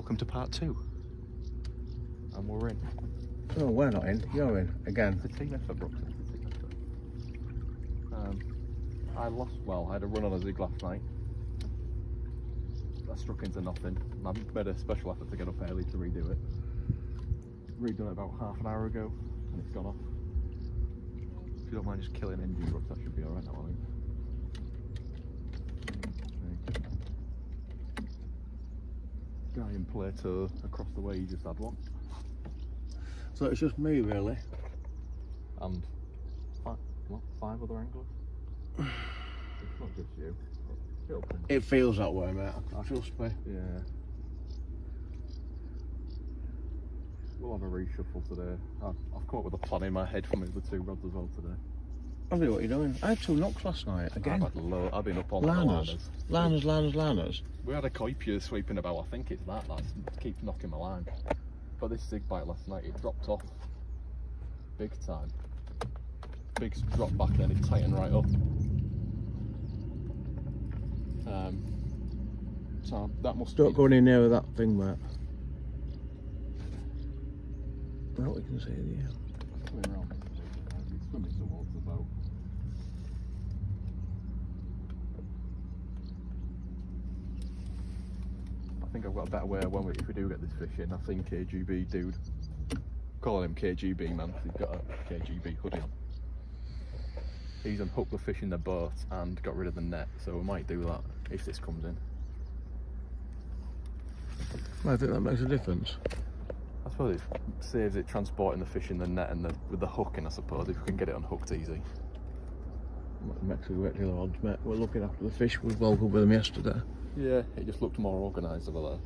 welcome to part 2. And we're in. No, we're not in. You're in again. It's a team effort, Brooks. It's a team effort. I lost. Well, I had a run on a zig last night. I struck into nothing. I made a special effort to get up early to redo it. Redone it about half an hour ago, and it's gone off. If you don't mind just killing engine, Brooks, that should be alright now, I think. Guy in Plato across the way, he just had one. So it's just me, really. And five other anglers? It's not just you. It feels that way, mate. Trust me. Yeah. We'll have a reshuffle today. I've come up with a plan in my head for me with 2 rods as well today. I know what you're doing. I had 2 knocks last night, again. I've been up on Liners. We had a coipier sweeping about, I think it's that keeps knocking my line. But this zig bite last night, it dropped off big time. Big drop back, then it tightened right up. So that must Don't go in there with that thing, mate. Well, we can see the swimming around. It's swimming towards the boat. I think I've got a better way if we do get this fish in. I've seen KGB dude, calling him KGB man, he's got a KGB hoodie on. He's unhooked the fish in the boat and got rid of the net, so we might do that if this comes in. I think that makes a difference. I suppose it saves it transporting the fish in the net and with the hooking, I suppose, if we can get it unhooked easy. Makes a great deal of odds, mate. We're looking after the fish. We woke up with them yesterday. Yeah, it just looked more organised over there.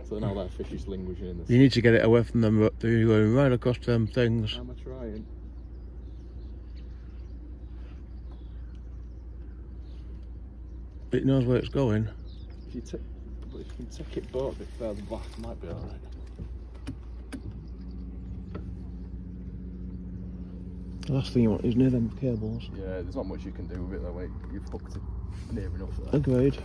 So now that fish is languishing in the sea. You need to get it away from them. You're going right across them things. I'm trying. It knows where it's going. If you can take it boat a bit further back, it might be alright. The last thing you want is near them cables. Yeah, there's not much you can do with it that way. You've hooked it near enough there. Agreed.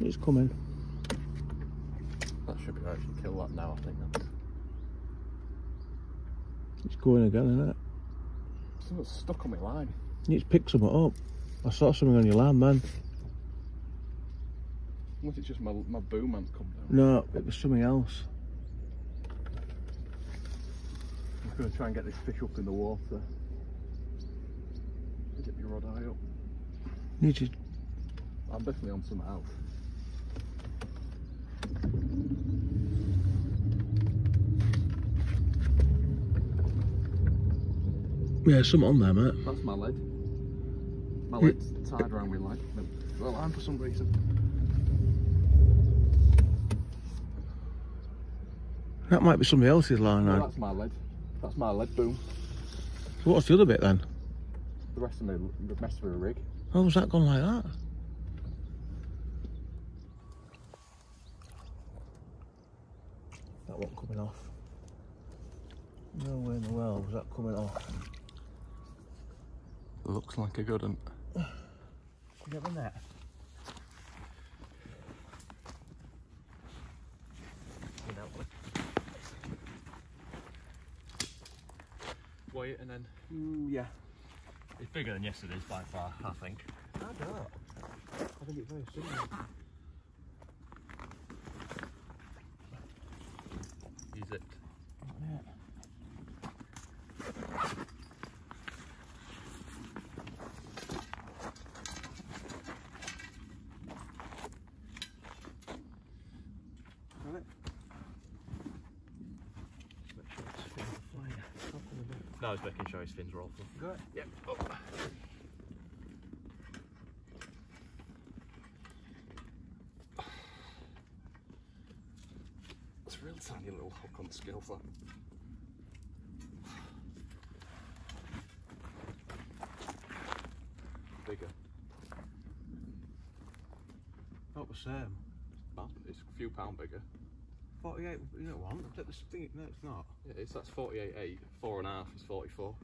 It's coming. That should be right. If you kill that now, I think that's... It's going again, isn't it? Something's stuck on my line. You need to pick something up. I saw something on your line, man. Unless it's just my boom man come down. No, it was something else. I'm going to try and get this fish up in the water. Get your rod eye up. Need to... I'm definitely on something else. Yeah, something on there, mate. That's my lead. My lead's tied around my line. Well, I'm for some reason. That might be somebody else's line, No, then. that's my lead. That's my lead boom. So what's the other bit then? The rest of the rest of the rig. Oh, was that gone like that? That wasn't coming off. No way in the world was that coming off. Looks like a good one. You get the net? Weigh it and then... Yeah. It's bigger than yesterday's by far, I think. I don't. I think it's very similar. Is it? Yeah. No, I was making sure his fins were all full. Good. Yep. Oh. It's a real tiny little hook on the scale for that. Bigger. Not the same. It's a few pound bigger. 48, you know what? I'll take this thing. No, it's not. Yeah, that's 48.8. 4.5 is 44.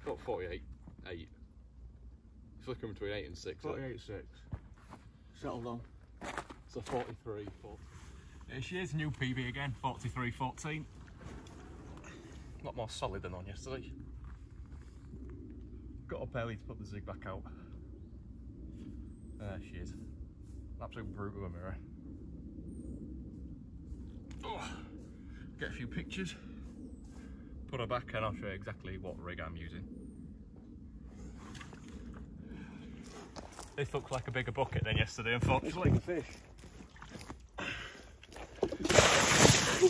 Got 48.8. Flickering between 8 and 6. 48.6. Settled on. So 43. There she is, new PB again, 43.14. A lot more solid than on yesterday. Got up early to put the zig back out. There she is. Absolute brute of a mirror. Oh, get a few pictures, put her back, and I'll show you exactly what rig I'm using. This looks like a bigger bucket than yesterday, unfortunately. It's like a fish.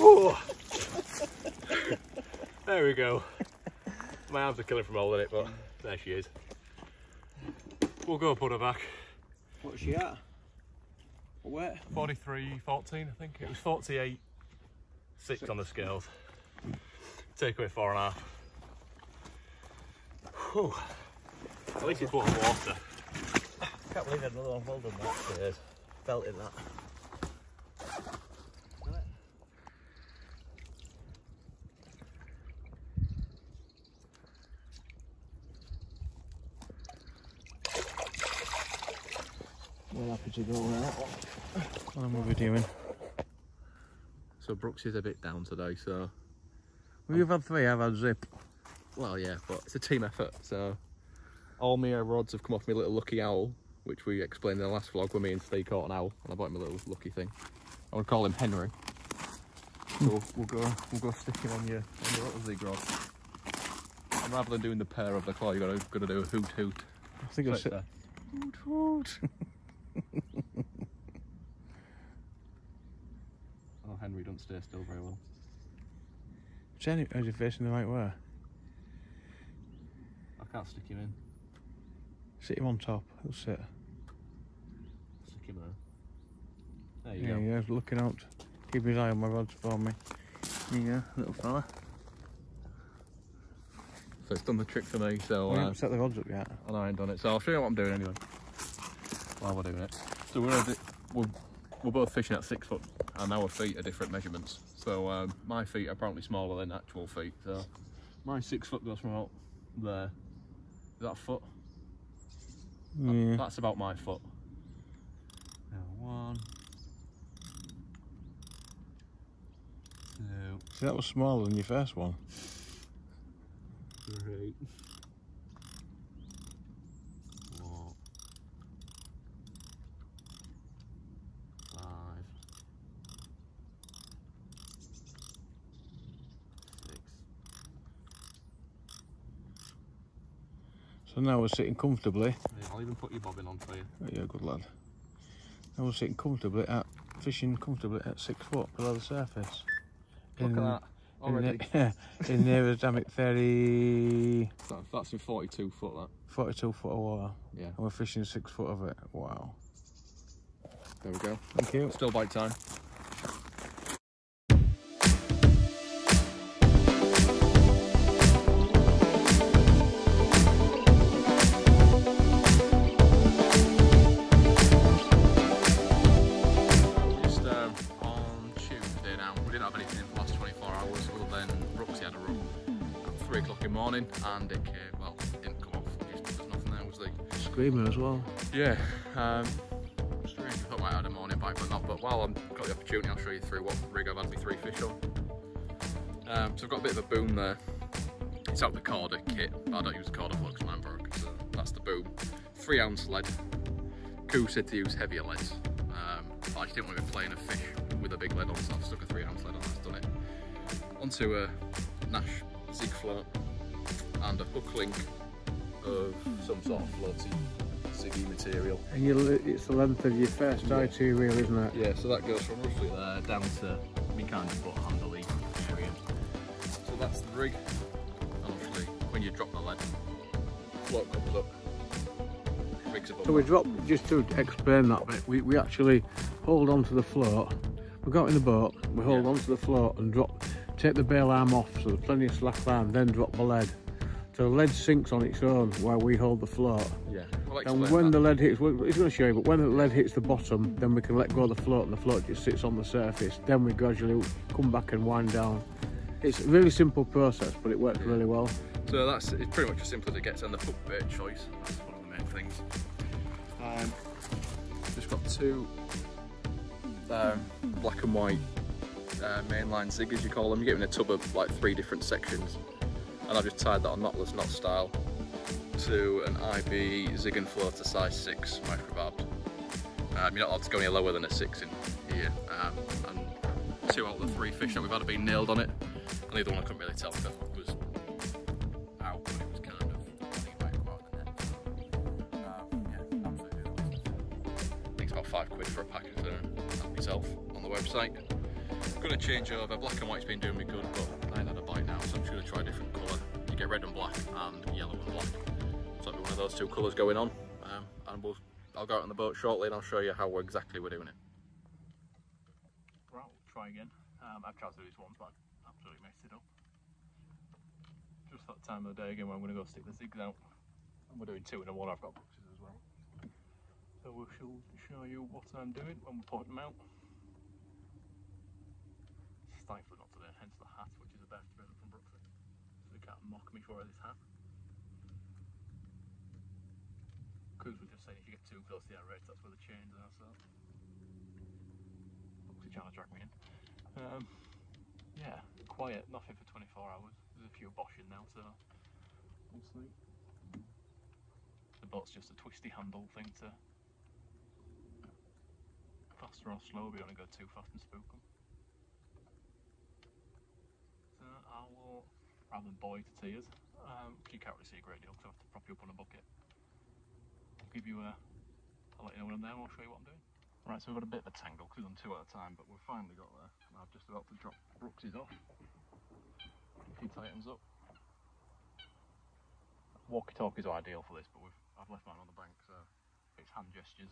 Oh. There we go. My arms are killing from holding it, but there she is. We'll go put her back. What's she at? What weight? 43.14, I think. It was 48.6 on the scales. Take away 4.5. Whew. At least it's water. Can't believe another one. Well done, that. Cheers. Felt in that. We're happy to go now. What am we doing? So Brooks is a bit down today, so... Well, you've had 3, I've had zip. Well, yeah, but it's a team effort, so... All my rods have come off my little lucky owl, which we explained in the last vlog when me and Steve caught an owl, and I bought him a little lucky thing. I would call him Henry. So we'll go stick him on your little zig rod. And rather than doing the pair of the claw, you're gonna do a hoot hoot. I think I'll sit there. Hoot hoot. Oh, Henry don't stay still very well. Jenny, is he facing the right way? I can't stick him in. Sit him on top. He'll sit. Stick him there. There you go. Yeah, he's looking out. Keep his eye on my rods for me. There you go, little fella. So it's done the trick for me, so... I haven't set the rods up yet. I know I ain't done it, so I'll show you what I'm doing anyway. While we're doing it. So we're both fishing at 6 foot, and our feet are different measurements. So my feet are apparently smaller than actual feet, so my 6 foot goes from out there. Is that a foot? Yeah. That's about my foot. Now 1, 2. See, that was smaller than your first one. 3. 4. 5. 6. So now we're sitting comfortably. Yeah, I'll even put your bobbin on for you. Oh, yeah, good lad. Now we're sitting comfortably fishing comfortably at 6 foot below the surface. Look at that. Already. In there is, damn it, 30... That's in 42 foot, that. 42 foot of water. Yeah. And we're fishing 6 foot of it. Wow. There we go. Thank you. Still bite time. And it came, well, it didn't come off, there's nothing there, was there? Screamer as well. Yeah, strange, I thought I might have had a morning bite, but not. But while I've got the opportunity, I'll show you through what rig I've had my 3 fish on. So I've got a bit of a boom there. It's out the Corda kit, but I don't use Corda flux, mine broke, so that's the boom. 3 ounce lead. Koo said to use heavier leads, but I just didn't want to be playing a fish with a big lead on, so I've stuck a 3 ounce lead on, that's done it. Onto a Nash zig float and a hook link of some sort of floaty ziggy material. And it's the length of your first I2 reel, isn't it? Yeah, so that goes from roughly there down to me kind of foot handle area. So that's the rig. And obviously, when you drop the lead, float comes up, rig's above. So we drop, just to explain that bit, we actually hold onto the float. We got in the boat, we hold onto the float and drop, take the bail arm off so there's plenty of slack line, then drop the lead So the lead sinks on its own while we hold the float. Yeah. And when the lead hits, it's going to show you, but when the lead hits the bottom, then we can let go of the float and the float just sits on the surface. Then we gradually come back and wind down. It's a really simple process, but it works really well. So it's pretty much as simple as it gets, and the foot bait choice. That's one of the main things. Just got two black and white mainline zig, as you call them. You get them in a tub of like 3 different sections, and I've just tied that on knotless knot style to an IB zig and floater size 6 microbarbed. You're not allowed to go any lower than a 6 in here, and 2 out of the 3 fish that we've had have been nailed on it, and the other one I couldn't really tell because it was out, but it was kind of, I think it might have come out of the net. Yeah, absolutely delicious. I think it's about £5 for a packet myself on the website. I'm going to change over. Black and white's been doing me good, but I ain't had a bite now, so I'm just going to try a different colour. You get red and black and yellow and black. So I'll be one of those 2 colours going on, and I'll go out on the boat shortly and I'll show you how exactly we're doing it. Right, we'll try again. I've tried to do this once, but I absolutely messed it up. Just that time of the day again where I'm going to go stick the zigs out. And we're doing 2 in a 1, I've got boxes as well. So we'll show you what I'm doing when we put them out. Stifling not today, hence the hat, which is a best present from Brooklyn. So they can't mock me for this hat. Cruz was just saying if you get too close to the air rates, that's where the chains are, so. Obviously trying to drag me in. Yeah, quiet, nothing for 24 hours. There's a few boshing now, so we'll see. The boat's just a twisty handle thing to faster or slow, we don't want to go too fast and spook them. So I will, rather than bore you to tears, you can't really see a great deal because I have to prop you up on a bucket. I'll give you I'll let you know when I'm there and I'll show you what I'm doing. Right, so we've got a bit of a tangle because I'm 2 at a time, but we've finally got there. And I've just about to drop Brooks's off. If he tightens up. Walkie-talkies are ideal for this, but I've left mine on the bank, so it's hand gestures.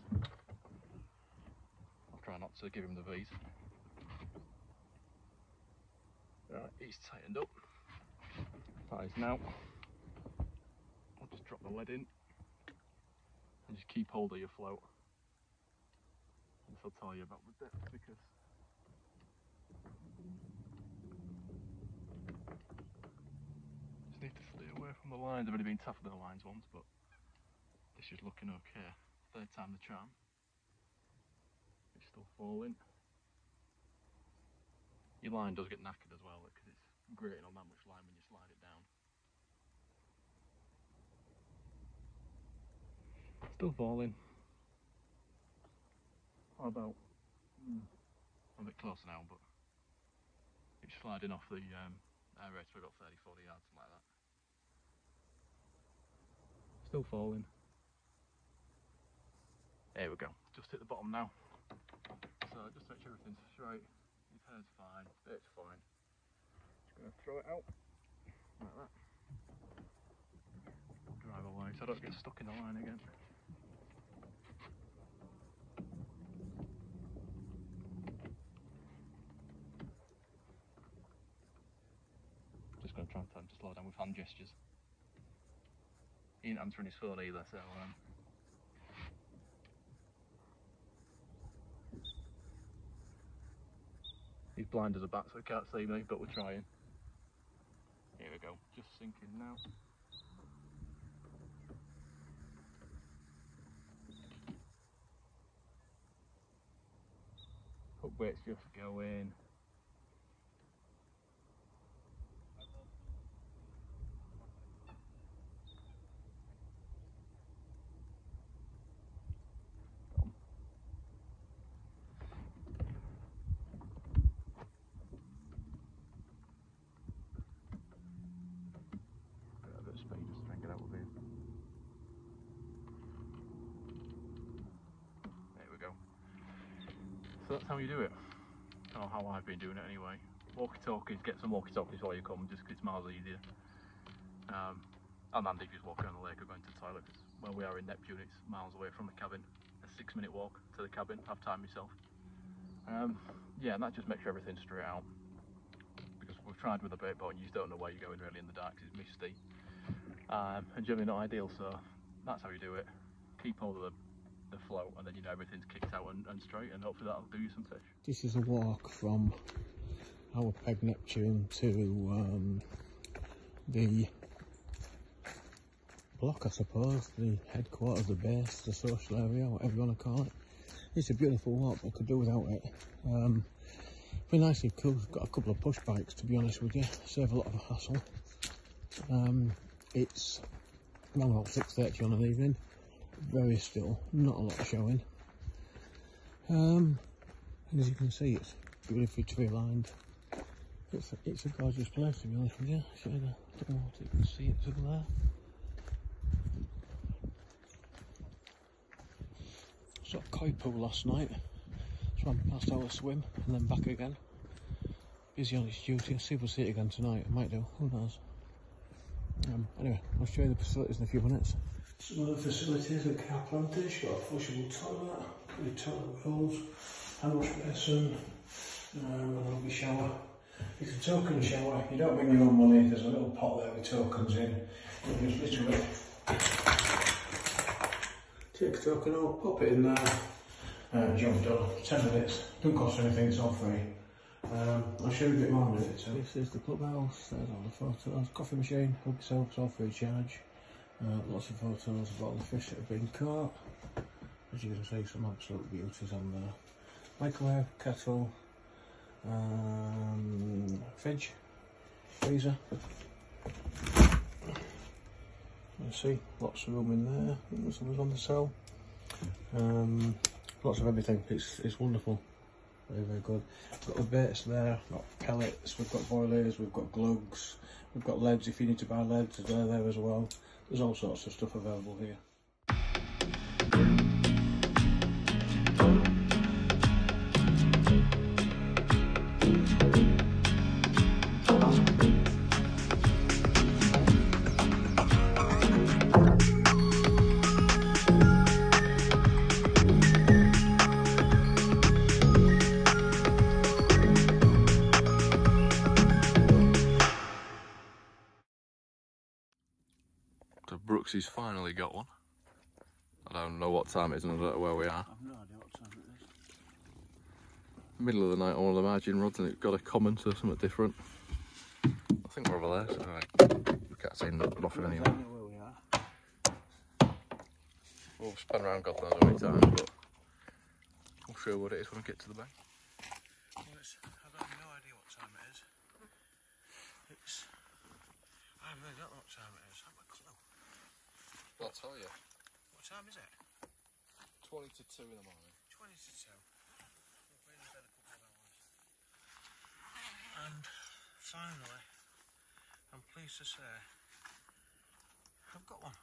I'll try not to give him the V's. Right, he's tightened up. Ties now. I'll just drop the lead in and just keep hold of your float. This will tell you about the depth because just need to stay away from the lines. I've already been tougher than the lines once, but this is looking okay. 3rd time the charm. It's still falling. Your line does get knackered as well because it's grating on that much line when you slide it down. Still falling. How about? I'm a bit closer now, but it's sliding off the air rates. We've got 30-40 yards, something like that. Still falling. There we go. Just hit the bottom now. So just to make sure everything's straight. His hair's fine. It's fine. Just gonna throw it out like that. Drive away so I don't get stuck in the line again. Just gonna try and tell him to slow down with hand gestures. He ain't answering his phone either, so he's blind as a bat, so he can't see me, but we're trying. Here we go, just sinking now. Hook bait's just going. So that's how you do it, or how I've been doing it anyway. Walkie-talkies, get some walkie-talkies while you come, just because it's miles easier. And Andy just walking on the lake or going to the toilet, because where we are in Neptune it's miles away from the cabin. A 6-minute walk to the cabin, I've timed myself. Yeah, and that just makes sure everything's straight out. Because we've tried with a bait boat and you just don't know where you're going really in the dark because it's misty. and generally not ideal, so that's how you do it. Keep hold of the float, and then you know everything's kicked out and straight, and hopefully that'll do you some fish. This is a walk from our peg Neptune to the block, I suppose, the headquarters, the base, the social area, whatever you want to call it. It's a beautiful walk, but I could do without it. Been nicely cool. Got a couple of push bikes, to be honest with you, save a lot of hassle. It's around about 6:30 on an evening, very still, not a lot showing. And as you can see, it's beautifully tree lined. It's a gorgeous place, to be honest with you. I don't know what you can see, it's over there. Sort of koi pool last night, swam past our swim and then back again. Busy on its duty. I'll see if we'll see it again tonight. I might do, who knows. Anyway, I'll show you the facilities in a few minutes. Some of the facilities at Carplantis. Got a flushable toilet, with toilet rolls, hand wash basin, a lovely shower. It's a token shower. You don't bring your own money. There's a little pot there with tokens in. You just literally take a token out, pop it in there, job done. 10 minutes. Doesn't cost anything. It's all free. I'll show you a bit more in a minute. So this is the clubhouse. There's all the photos. Coffee machine. Help yourself. It's all free of charge. Lots of photos of all the fish that have been caught. As you can see, some absolute beauties on there. Microwave, kettle, fridge, freezer. You see, lots of room in there. Something's on the cell. Lots of everything. It's wonderful. Very, very good. We've got the baits there. We've got pellets. We've got boilers. We've got glugs. We've got leads if you need to buy leads. They're there as well. There's all sorts of stuff available here. So Brooksy's finally got one. I don't know what time it is and I don't know where we are. I've no idea what time it is. Middle of the night on one of the margin rods, and it's got a comment or something different. I think we're over there, so right. We can't see nothing anyway. I don't know where we are. We'll spin around God knows how many times, but we'll show you what it is when we get to the bank. Well, I've got no idea what time it is. I really don't know what time it is. I've got a clue. I'll tell you. What time is it? 20 to 2 in the morning. 20 to 2. We've been in bed a couple of hours. And finally, I'm pleased to say, I've got one.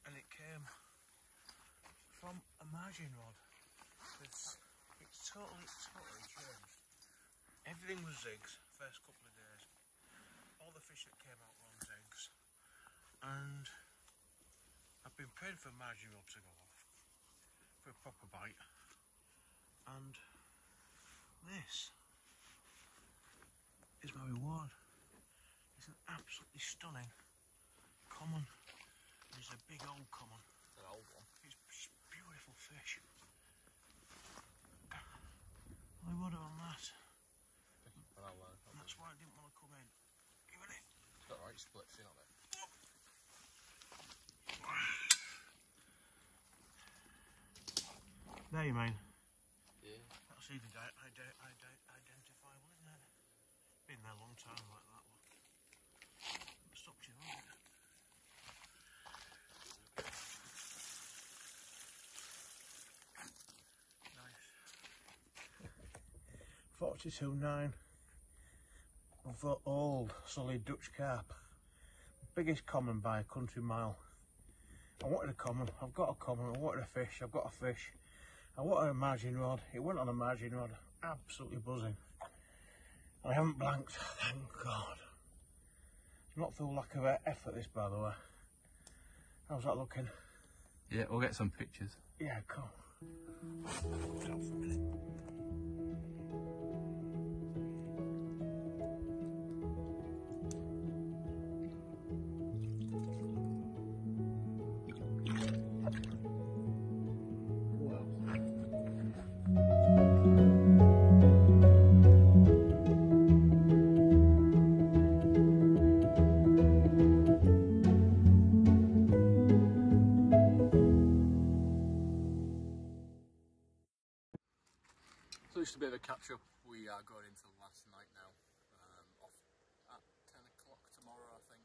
And it came from a margin rod. It's totally changed. Everything was zigs first couple of days. All the fish that came out were on zigs. And I've been praying for margin rod to go off, for a proper bite. And this is my reward. It's an absolutely stunning common. It's a big old common. An old one. It's beautiful fish. I would have on that. And that's why I didn't want to come in. Give it. It's got right splits in on it. There you mean. Yeah. That's even identifiable, isn't it? Been there a long time like that one. It stopped you, hasn't it? Nice. 42.9 of the old solid Dutch carp. Biggest common by a country mile. I wanted a common, I've got a common, I wanted a fish, I've got a fish. I wanted a margin rod, it went on a margin rod, absolutely buzzing. I haven't blanked, thank God. It's not through lack of effort this, by the way. How's that looking? Yeah, we'll get some pictures. Yeah, cool. Hold on for a minute. So just a bit of a catch up. We are going into the last night now. Off at 10 o'clock tomorrow, I think.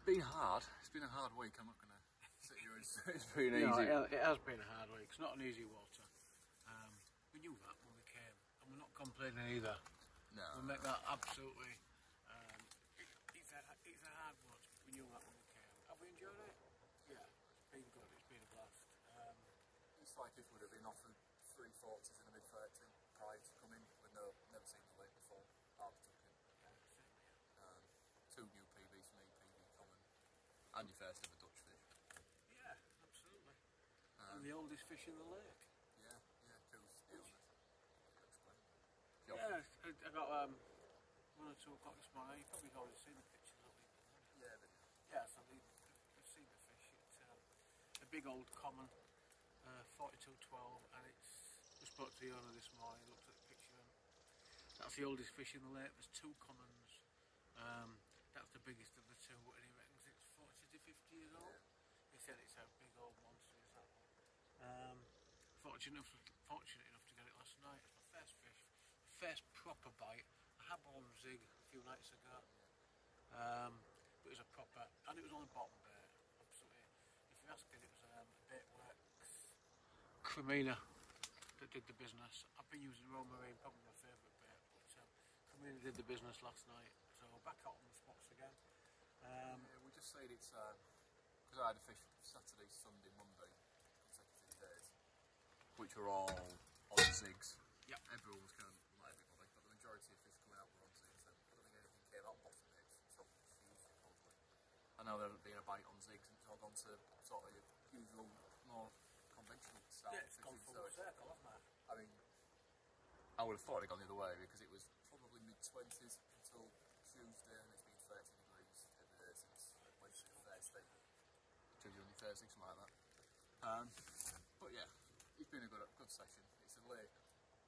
Been hard. It's been a hard week. I'm not going to sit here and say it's been easy. No, it has been a hard week. It's not an easy water. We knew that when we came, and we're not complaining either. No. We make that absolutely. It's a hard one. We knew that when we came. Have we enjoyed it? Yeah, it's been good. It's been a blast. It's like if we'd have been offered 340s in a mid-30 prize to come in. We'd never seen the lake before. I'll be talking. Two new PBs for me, PB common, and your first ever Dutch fish. Yeah, absolutely. And the oldest fish in the lake. Yeah, cool's the oldest. Explain. Yeah, I got 1 or 2 o'clock this morning. You've probably already seen the pictures of it. Yeah, but yeah, so you've seen the fish. It's a big old common, 4212, and it's. I spoke to the owner this morning, looked at the picture, and that's the oldest fish in the lake. There's 2 commons. That's the biggest of the 2, and he reckons it's 40 to 50 years old. Yeah. He said it's a big old monster, is that one. Fortunate enough to get it last night. It's my first fish, first proper bite. I had one on zig a few nights ago, but it was a proper, and it was on the bottom bait. Absolutely. If you asked it, it was a bait works Cremina that did the business. I've been using Royal Marine, probably my favourite bait, but Cremina did the business last night. So we're back out on the spots again. Yeah, we just said it's because I had a fish Saturday, Sunday, Monday, consecutive days, which were all on zigs. Yeah. Everyone was kind of, not everybody, but the majority of fish coming out were on zigs, and I don't think anything came out bottom hits, so huge probably. I know there hasn't been a bite on zigs, and it's all gone to sort of your usual, more conventional style. Yeah, it's gone full circle, hasn't it? I mean, I would have thought it had gone the other way because it was probably mid-20s until Tuesday, and it's been 30 degrees every day since Wednesday, Thursday. Tuesday, Thursday, something like that. But yeah, it's been a good session. It's a lake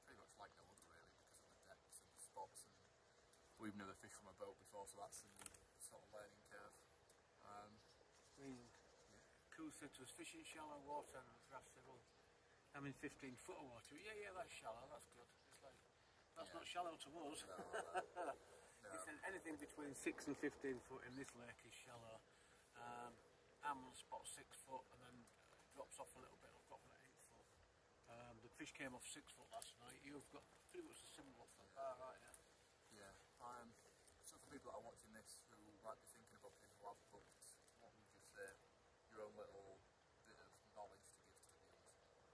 pretty much like no other really because of the depths and the spots, and we've never fished from a boat before, so that's a new sort of learning curve. Cool said to us, fishing shallow water, and Raf said, well, I'm in 15 foot of water. Yeah, that's shallow, that's good. It's like, that's not shallow to us. No. He said anything between 6 and 15 foot in this lake is shallow. I'm on spot 6 foot, and then it drops off a little bit. I've got one at 8 foot. The fish came off 6 foot last night. You've got pretty much a similar thing. Right, yeah. So for people that are watching this who might be thinking about people who have booked, what would you say your own little bit of knowledge to give to the viewers?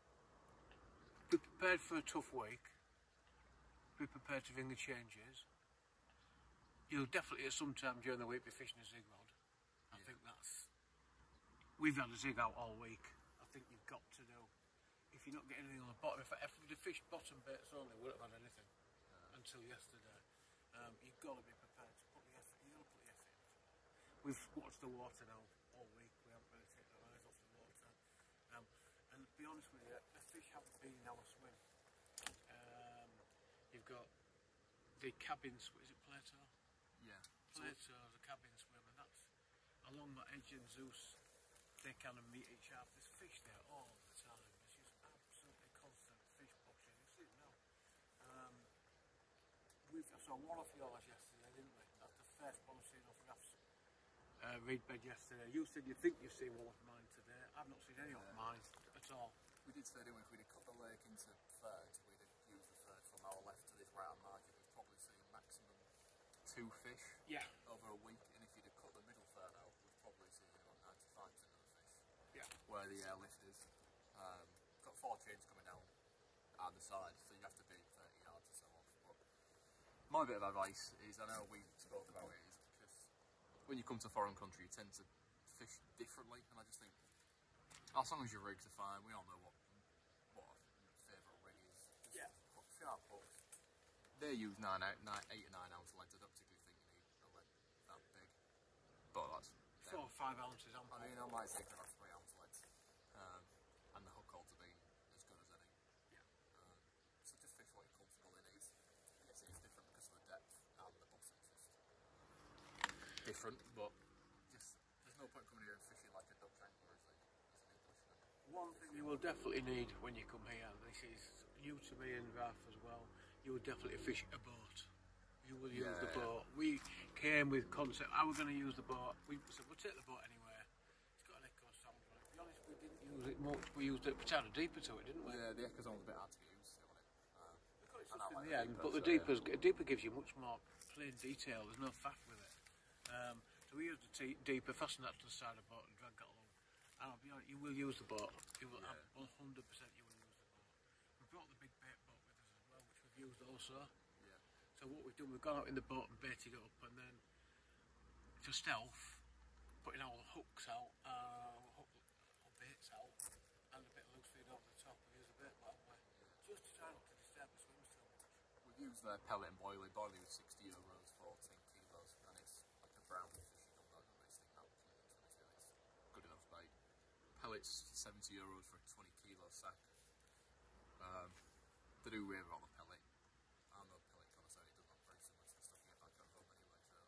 Be prepared for a tough week. Be prepared to ring the changes. You'll definitely at some time during the week be fishing a zig rod. I think that's... We've had a zig out all week. I think you've got to do... If you're not getting anything on the bottom, if the fish bottom baits only, we wouldn't have had anything until yesterday. You've got to be prepared to put the effort. You've got to put the effort in. We've watched the water now all week. We haven't really taken our eyes off the water. And to be honest with you, the fish haven't been in our swim. You've got the cabins, what is it, Plato? Yeah. Plato, the cabin swim, and that's along the edge in Zeus. They kind of meet each other. There's fish there all the time. It's just absolutely constant fish poaching. You see it now. We saw one off yours yesterday, didn't we? That's the first one I've seen off Raf's reed bed yesterday. You said you think you've seen one off mine today. I've not seen any off mine at all. We did say, didn't we, if we'd have cut the lake into thirds, we'd have used the third from our left to this right hand margin, we'd probably see maximum 2 fish over a week, and if you'd have cut the middle third out, we'd probably see about 95% of the fish. Yeah. Where the airlift is. Got 4 chains coming down either side, so you have to be 30 yards or so off. But my bit of advice is, I know we spoke about it, is because when you come to foreign country, you tend to fish differently, and I just think, as long as your rigs are fine, we all know what our favourite rig is. Just sharp hooks. They use 8 or 9 ounce leads. I don't particularly think you need a lead that big, but that's 4 or 5 ounces on. I mean, on my zig there are 3 ounce leads, and the hook holds have been as good as any. Yeah. So just fish what you're comfortable in. I guess it's different because of the depth and the bottom. Just different, but just there's no point coming here and fishing like a Dutch angler as an Englishman. One thing you will definitely need when you come here, this is new to me and Raf as well, you will definitely fish a boat. You will use the boat. We came with concept, how we're going to use the boat. We said we'll take the boat anywhere. It's got an echo sound on it. To be honest, we didn't use it much. We used it, we tried a deeper to it, didn't we? Yeah, the echo sound's a bit hard to get used to, wasn't it? We got it just in the end, but the deeper gives you much more plain detail. There's no faff with it. So we used the deeper, fasten that to the side of the boat and drag that along. And I'll be honest, you will use the boat. You will 100% you will use the boat. We brought the big bait boat with us as well, which we've used also. Yeah. So what we've done, we've gone out in the boat and baited it up, and then for stealth, putting our hooks out, baits out, and a bit of loose feed over the top. We use a bait that way, just to try not to disturb the swims too much. We've used their pellet and boilie. Boilie was €60, 14 kilos, and it's like a brown fishy dumbo. It's good enough bait. Pellets €70 for a 20 kilo sack. They do rave about the pellet. I'm no pellet connoisseur, it does look very similar to the stuff you get back at home anyway, so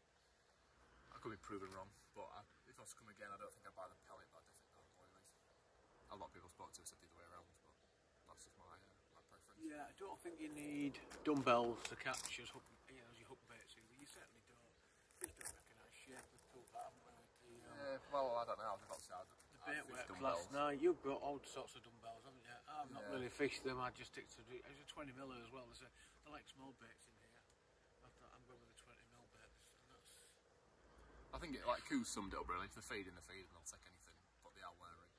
I could be proven wrong, but if I was to come again, I don't think I'd buy the pellet, but I definitely buy the boilies. A lot of people spoke to said the other way around, but that's just my preference. Yeah, I don't think you need dumbbells to catch as hook, as your hook baits, you certainly don't. Fish don't recognise shape, we've proved that, haven't we? Yeah, well, I don't know, I was about to say bait work last night. You've brought all sorts of dumbbells, haven't you? I've not really fished them. I just stick to the. There's a 20 miller as well. They like small baits in here. I'm going with the 20 mil baits, and that's. I think like Coos summed it up really. If they're feeding, they'll take anything, but they are wary.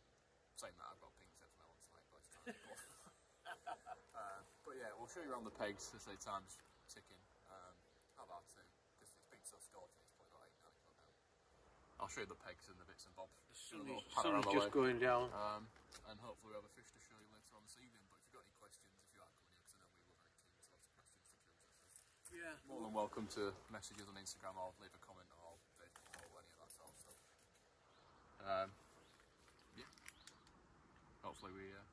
Saying that, I've got pink tips now on site, but it's time. But yeah, we'll show you around the pegs as they time's ticking. How about two? Because it's been so scorching, it's probably about 8, 9 o'clock now. I'll show you the pegs and the bits and bobs. The sun is just going down. And hopefully we have a fish to show you later on this evening. But if you've got any questions, if you are coming here, because I know we were very keen to ask questions to Cruiser, yeah, more than welcome to message us on Instagram or leave a comment or any of that sort of stuff. Yeah. Hopefully we have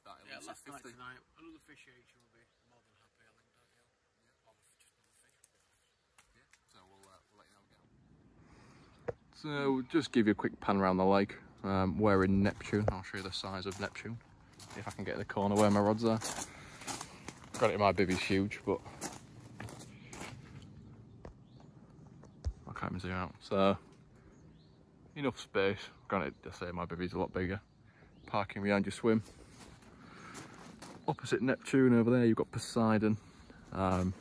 that. Yeah, last night tonight, another fish each will be more than happy, I think, don't you? Yeah. Or just another fish. Yeah. So we'll let you know again. So just give you a quick pan around the lake. We're in Neptune. I'll show you the size of Neptune if I can get in the corner where my rods are. Granted, my bivvy's huge, but I can't even zoom out. So enough space. Granted, I say my bivvy's a lot bigger. Parking behind your swim. Opposite Neptune over there, you've got Poseidon. Again,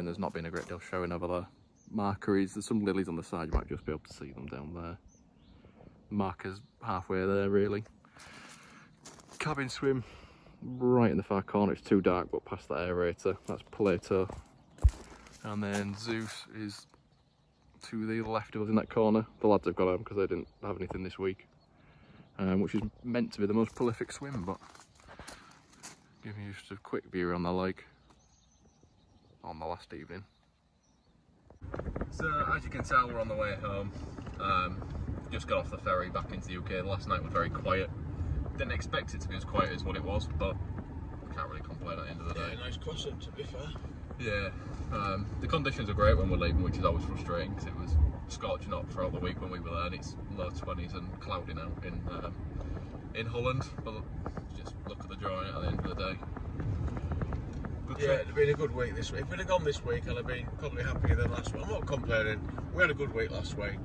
there's not been a great deal showing over there. Markeries, there's some lilies on the side, you might just be able to see them down there. Markers halfway there really. Cabin swim right in the far corner, it's too dark but past that aerator, that's Plato. And then Zeus is to the left of us in that corner. The lads have got home because they didn't have anything this week, which is meant to be the most prolific swim, but giving you just a quick view on the lake on the last evening. So as you can tell, we're on the way home. Just got off the ferry back into the UK. Last night was very quiet. Didn't expect it to be as quiet as what it was, but can't really complain at the end of the day. Yeah, nice crossing to be fair. Yeah, the conditions are great when we're leaving, which is always frustrating because it was scorching hot throughout the week when we were there, and it's low 20s and cloudy now in Holland. But just look at the drawing at the end of the day. It's been a good week this week. If we'd have gone this week, I'd have been probably happier than last week. I'm not complaining. We had a good week last week.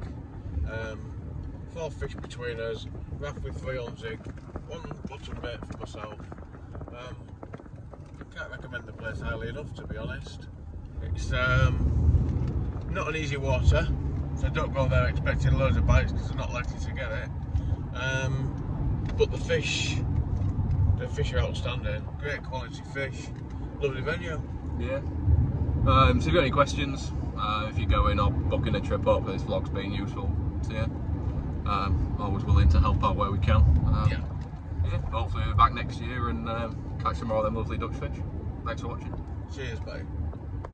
4 fish between us, Raf with 3 on zig, 1 bottom bait for myself. Can't recommend the place highly enough, to be honest. It's not an easy water, so don't go there expecting loads of bites because they're not likely to get it. But the fish are outstanding. Great quality fish. Lovely venue. Yeah. So if you've got any questions, if you're going or booking a trip up, this vlog's been useful to you. Always willing to help out where we can. Yeah, hopefully we'll be back next year and catch some more of them lovely Dutch fish. Thanks for watching. Cheers, mate.